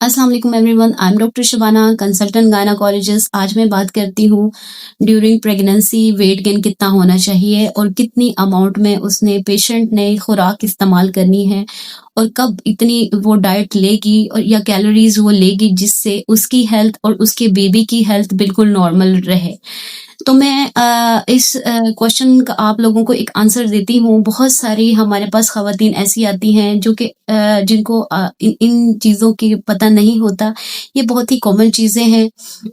अस्सलाम वालेकुम everyone, I am doctor Shabana, consultant gynaecologist. आज मैं बात करती हूँ ड्यूरिंग प्रेगनेंसी वेट गेन कितना होना चाहिए और कितनी अमाउंट में पेशेंट ने खुराक इस्तेमाल करनी है और कब इतनी वो डाइट लेगी और या कैलोरीज वो लेगी जिससे उसकी हेल्थ और उसके बेबी की हेल्थ बिल्कुल नॉर्मल रहे। तो मैं इस क्वेश्चन का आप लोगों को एक आंसर देती हूँ। बहुत सारी हमारे पास ख़वातीन ऐसी आती हैं जो कि जिनको इन चीज़ों की पता नहीं होता। ये बहुत ही कॉमन चीज़ें हैं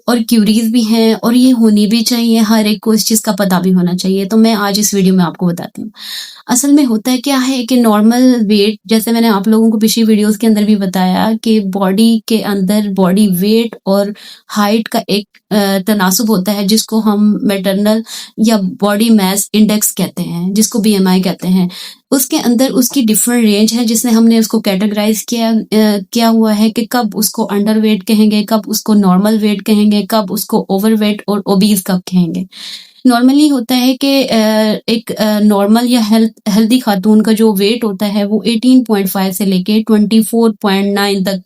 और क्यूरीज भी हैं और ये होनी भी चाहिए, हर एक को इस चीज़ का पता भी होना चाहिए। तो मैं आज इस वीडियो में आपको बताती हूँ। असल में होता है क्या है कि नॉर्मल वेट, जैसे मैंने आप लोगों को पिछली वीडियोस के अंदर भी बताया कि बॉडी के अंदर बॉडी वेट और हाइट का एक तनासुब होता है जिसको हम मैटरनल या बॉडी मास इंडेक्स कहते हैं, जिसको बीएमआई कहते हैं। उसके अंदर उसकी डिफरेंट रेंज है जिसने हमने उसको कैटेगराइज किया हुआ है कि कब उसको अंडर वेट कहेंगे, कब उसको नॉर्मल वेट कहेंगे, कब उसको ओवर वेट और ओबीज कब कहेंगे। नॉर्मली होता है कि एक नॉर्मल या हेल्दी खातून का जो वेट होता है वो 18.5 से लेके 24.9 तक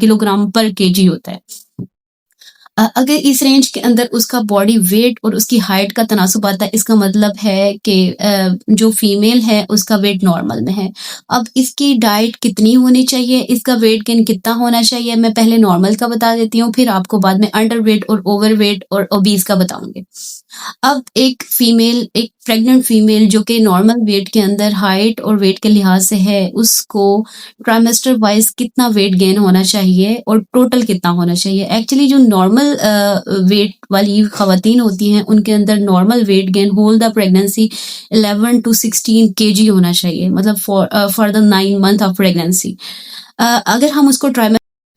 किलोग्राम पर केजी होता है। अगर इस रेंज के अंदर उसका बॉडी वेट और उसकी हाइट का तनासुब आता है, इसका मतलब है कि जो फीमेल है उसका वेट नॉर्मल में है। अब इसकी डाइट कितनी होनी चाहिए, इसका वेट गेन कितना होना चाहिए, मैं पहले नॉर्मल का बता देती हूँ, फिर आपको बाद में अंडर वेट और ओवर वेट और ओबीज का बताऊंगी। अब एक प्रेग्नेंट फीमेल जो कि नॉर्मल वेट के अंदर हाइट और वेट के लिहाज से है, उसको ट्राइमेस्टर वाइज कितना वेट गेन होना चाहिए और टोटल कितना होना चाहिए। एक्चुअली जो नॉर्मल वेट वाली खवातीन होती हैं उनके अंदर normal weight gain whole the pregnancy 11 to 16 kg होना चाहिए, मतलब for the 9 month of pregnancy. अगर हम उसको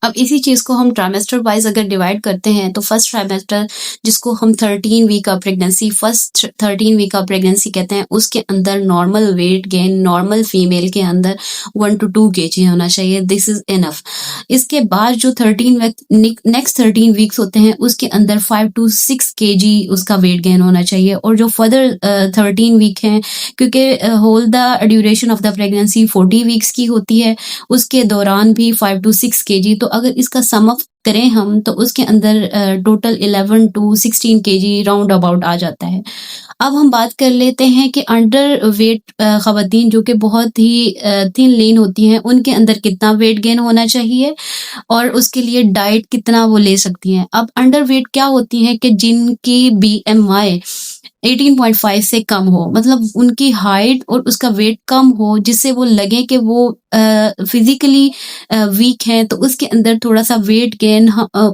अब इसी चीज को हम ट्राइमेस्टर वाइज अगर डिवाइड करते हैं तो फर्स्ट ट्राइमेस्टर, जिसको हम 13 week of pregnancy, first 13 week of pregnancy कहते हैं, उसके अंदर normal weight gain normal female के अंदर 1 to 2 kg होना चाहिए। This is enough. इसके बाद जो नेक्स्ट 13 वीक्स होते हैं उसके अंदर 5 to 6 kg उसका वेट गेन होना चाहिए। और जो फर्दर 13 वीक हैं, क्योंकि whole the duration of the pregnancy 40 weeks की होती है, उसके दौरान भी 5 to 6 kg। तो अगर इसका सम अप करें हम तो उसके अंदर total 11 to 16 kg round about आ जाता है। अब हम बात कर लेते हैं कि अंडर वेट खवातीन जो कि बहुत ही थिन लीन होती हैं, उनके अंदर कितना वेट गेन होना चाहिए और उसके लिए डाइट कितना वो ले सकती हैं। अब अंडर वेट क्या होती हैं कि जिनकी बीएमआई 18.5 से कम हो, मतलब उनकी हाइट और उसका वेट कम हो, जिससे वो लगे कि वो फिजिकली वीक हैं। तो उसके अंदर थोड़ा सा वेट गेन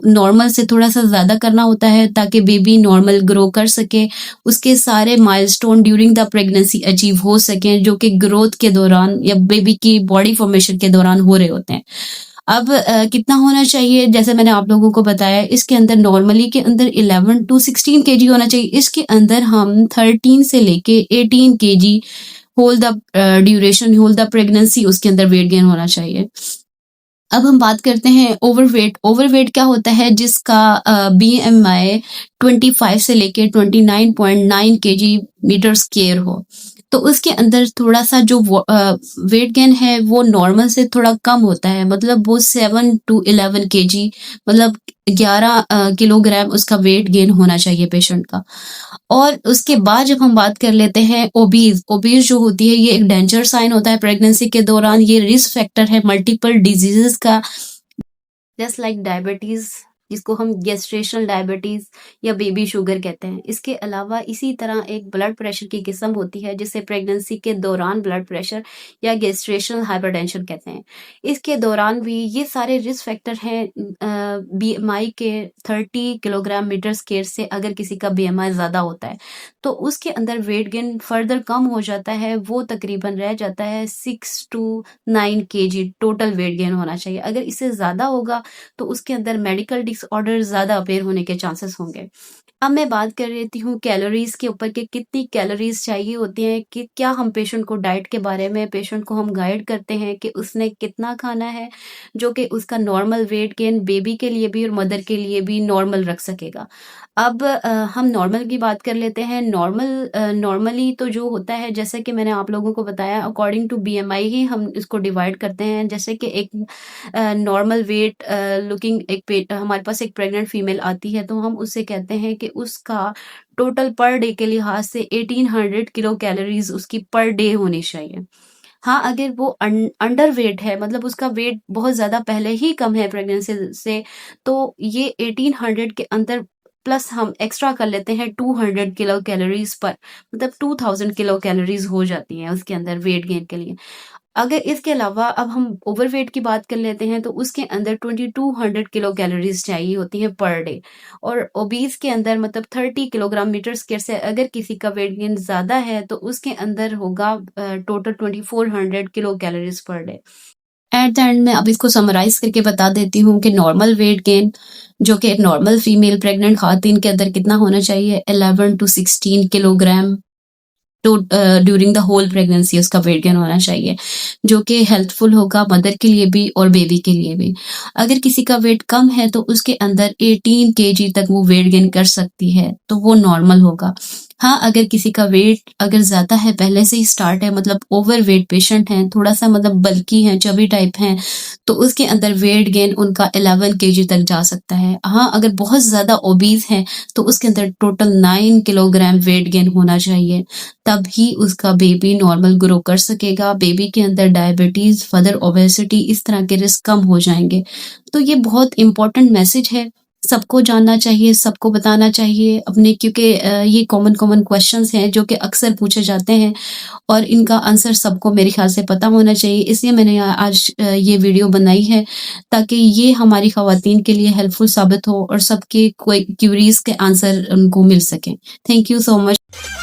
नॉर्मल से थोड़ा सा ज़्यादा करना होता है ताकि बेबी नॉर्मल ग्रो कर सके, उसके सारे milestone during the pregnancy achieve हो सकें जो कि ग्रोथ के दौरान या बेबी की बॉडी फॉर्मेशन के दौरान हो रहे होते हैं। अब कितना होना चाहिए, जैसे मैंने आप लोगों को बताया, इसके अंदर नॉर्मली के अंदर 11 to 16 kg होना चाहिए। इसके अंदर हम 13 से लेके 18 kg whole the duration, whole the pregnancy उसके अंदर वेट गेन होना चाहिए। अब हम बात करते हैं ओवरवेट। ओवरवेट क्या होता है, जिसका बीएमआई 25 से लेके 29.9 kg मीटर स्क्वायर हो। तो उसके अंदर थोड़ा सा जो वेट गेन है वो नॉर्मल से थोड़ा कम होता है, मतलब वो 7 to 11 kg, मतलब 11 किलोग्राम उसका वेट गेन होना चाहिए पेशेंट का। और उसके बाद जब हम बात कर लेते हैं ओबीज जो होती है, ये एक डेंजर साइन होता है प्रेगनेंसी के दौरान। ये रिस्क फैक्टर है मल्टीपल डिजीजेस का, जस्ट लाइक डायबिटीज, जिसको हम गेस्ट्रेशनल डायबिटीज या बेबी शुगर कहते हैं। इसके अलावा इसी तरह एक ब्लड प्रेशर की किस्म होती है जिसे प्रेगनेंसी के दौरान ब्लड प्रेशर या गेस्ट्रेशनल हाइपरटेंशन कहते हैं। इसके दौरान भी ये सारे रिस्क फैक्टर हैं। बीएमआई के 30 किलोग्राम मीटर स्क्वायर से अगर किसी का बीएमआई ज़्यादा होता है तो उसके अंदर वेट गेन फर्दर कम हो जाता है, वो तकरीबन रह जाता है 6 to 9 kg total weight gain होना चाहिए। अगर इससे ज़्यादा होगा तो उसके अंदर मेडिकल डिसऑर्डर ज़्यादा अपेयर होने के चांसेस होंगे। अब मैं बात कर लेती हूँ कैलोरीज़ के ऊपर कि कितनी कैलोरीज़ चाहिए होती हैं, कि क्या हम पेशेंट को डाइट के बारे में पेशेंट को हम गाइड करते हैं कि उसने कितना खाना है, जो कि उसका नॉर्मल वेट गेन बेबी के लिए भी और मदर के लिए भी नॉर्मल रख सकेगा। अब हम नॉर्मल की बात कर लेते हैं। नॉर्मली तो जो होता है, जैसे कि मैंने आप लोगों को बताया, अकॉर्डिंग टू बीएमआई ही हम इसको डिवाइड करते हैं। जैसे कि एक नॉर्मल वेट लुकिंग हमारे पास एक प्रेग्नेंट फीमेल आती है, तो हम उससे कहते हैं कि उसका टोटल पर डे के लिहाज से 1800 किलो कैलोरीज उसकी पर डे होनी चाहिए। हाँ, अगर वो अंडर वेट है, मतलब उसका वेट बहुत ज़्यादा पहले ही कम है प्रेगनेंसी से, तो ये 1800 के अंदर प्लस हम एक्स्ट्रा कर लेते हैं 200 किलो कैलोरीज पर, मतलब 2000 किलो कैलोरीज हो जाती हैं उसके अंदर वेट गेन के लिए। अगर इसके अलावा अब हम ओवरवेट की बात कर लेते हैं, तो उसके अंदर 2200 किलो कैलोरीज चाहिए होती हैं पर डे, और ओबीज के अंदर मतलब 30 किलोग्राम मीटर स्क्वायर से अगर किसी का वेट गेन ज़्यादा है, तो उसके अंदर होगा total 2400 kilo calories per day. At the end मैं अब इसको समराइज करके बता देती हूँ कि नॉर्मल वेट गेन जो कि एक नॉर्मल फीमेल प्रेग्नेंट खातून के अंदर कितना होना चाहिए, 11 to 16 किलोग्राम तो ड्यूरिंग द होल प्रेगनेंसी उसका वेट गेन होना चाहिए, जो कि हेल्पफुल होगा मदर के लिए भी और बेबी के लिए भी। अगर किसी का वेट कम है, तो उसके अंदर 18 केजी तक वो वेट गेन कर सकती है, तो वो नॉर्मल होगा। हाँ, अगर किसी का वेट अगर ज़्यादा है, पहले से ही स्टार्ट है, मतलब ओवर वेट पेशेंट हैं, थोड़ा सा मतलब बल्की हैं, चबी टाइप हैं, तो उसके अंदर वेट गेन उनका 11 केजी तक जा सकता है। हाँ, अगर बहुत ज़्यादा ओबीज हैं, तो उसके अंदर टोटल 9 किलोग्राम वेट गेन होना चाहिए, तब ही उसका बेबी नॉर्मल ग्रो कर सकेगा। बेबी के अंदर डायबिटीज़, फर्दर ओबेसिटी, इस तरह के रिस्क कम हो जाएँगे। तो ये बहुत इम्पोर्टेंट मैसेज है, सबको जानना चाहिए, सबको बताना चाहिए अपने, क्योंकि ये कॉमन क्वेश्चंस हैं जो कि अक्सर पूछे जाते हैं और इनका आंसर सबको मेरे ख्याल से पता होना चाहिए। इसलिए मैंने आज ये वीडियो बनाई है, ताकि ये हमारी ख़वातीन के लिए हेल्पफुल साबित हो और सबके कोई क्यूरीज़ के आंसर उनको मिल सकें। Thank you so much.